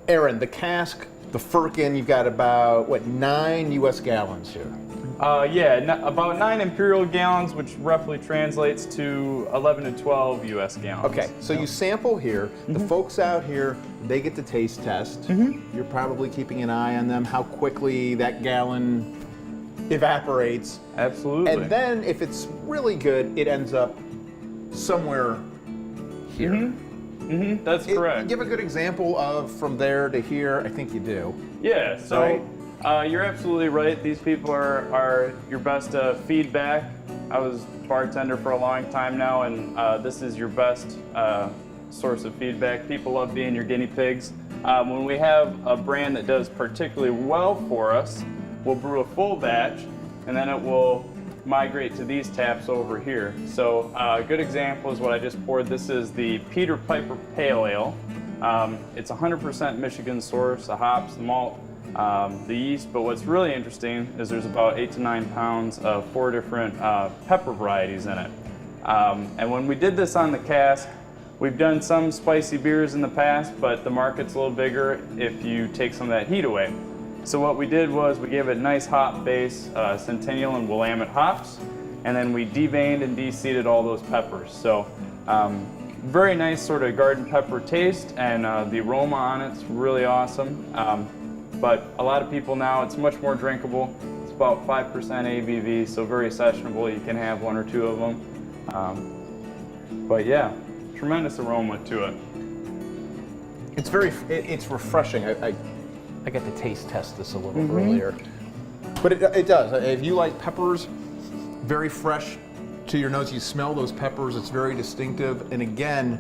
Aaron, the cask, the Firkin, you've got about, what, 9 US gallons here? About 9 imperial gallons, which roughly translates to 11 to 12 US gallons. Okay, so you sample here. The folks out here, they get to taste test. You're probably keeping an eye on them, how quickly that gallon evaporates. Absolutely. And then if it's really good, it ends up somewhere here. That's correct. Give a good example of from there to here. I think you do. Yeah, so you're absolutely right. These people are your best feedback. I was bartender for a long time now, and this is your best source of feedback. People love being your guinea pigs. When we have a brand that does particularly well for us, we'll brew a full batch, and then it will migrate to these taps over here. So a good example is what I just poured. This is the Peter Piper Pale Ale. It's 100% Michigan source, the hops, the malt, the yeast, but what's really interesting is there's about 8 to 9 pounds of 4 different pepper varieties in it. And when we did this on the cask, we've done some spicy beers in the past, but the market's a little bigger if you take some of that heat away. So what we did was we gave it a nice hop base, Centennial and Willamette hops, and then we deveined and de-seeded all those peppers. So very nice sort of garden pepper taste, and the aroma on it's really awesome. But a lot of people now, it's much more drinkable. It's about 5% ABV, so very sessionable. You can have 1 or 2 of them. But yeah, tremendous aroma to it. It's refreshing. I got to taste test this a little earlier. But it does. If you like peppers, very fresh to your nose. You smell those peppers. It's very distinctive. And again,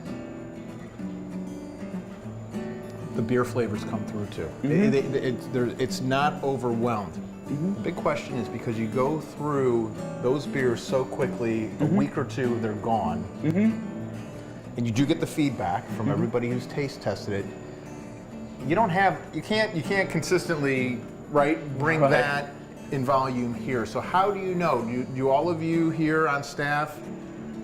the beer flavors come through too. It's not overwhelmed. The big question is because you go through those beers so quickly, a week or two, they're gone. And you do get the feedback from everybody who's taste tested it. You can't consistently, bring that in volume here. So how do you know? Do all of you here on staff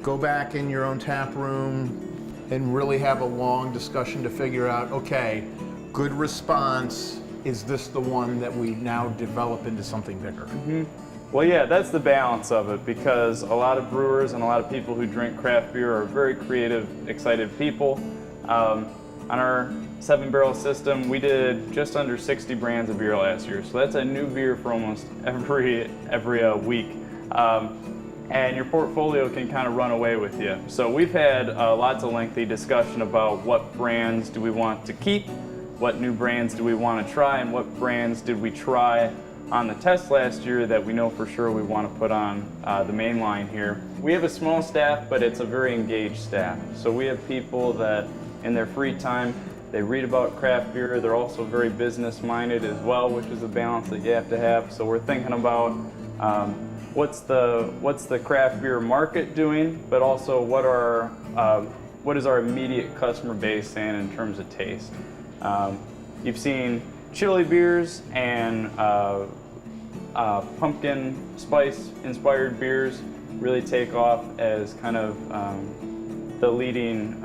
go back in your own tap room and really have a long discussion to figure out, okay, good response, is this the one that we now develop into something bigger? Well, yeah, that's the balance of it, because a lot of brewers and a lot of people who drink craft beer are very creative, excited people. On our 7-barrel system, we did just under 60 brands of beer last year. So that's a new beer for almost every week. And your portfolio can kind of run away with you. So we've had lots of lengthy discussion about what brands do we want to keep, what new brands do we want to try, and what brands did we try on the test last year that we know for sure we want to put on the main line here. We have a small staff, but it's a very engaged staff. So we have people that in their free time, they read about craft beer. They're also very business minded as well, which is a balance that you have to have. So we're thinking about what's the craft beer market doing, but also what is our immediate customer base saying in terms of taste. You've seen chili beers and pumpkin spice inspired beers really take off as kind of the leading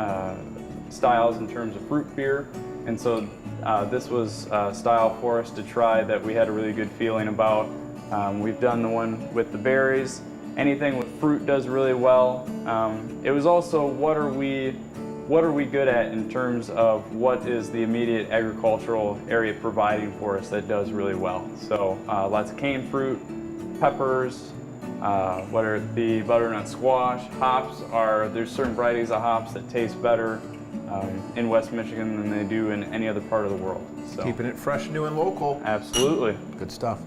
styles in terms of fruit beer, and so this was a style for us to try that we had a really good feeling about. We've done the one with the berries. Anything with fruit does really well. It was also what are we good at in terms of what is the immediate agricultural area providing for us that does really well. So lots of cane fruit, peppers, whether it be butternut squash, hops there's certain varieties of hops that taste better in West Michigan than they do in any other part of the world. So. Keeping it fresh, new, and local. Absolutely. Good stuff.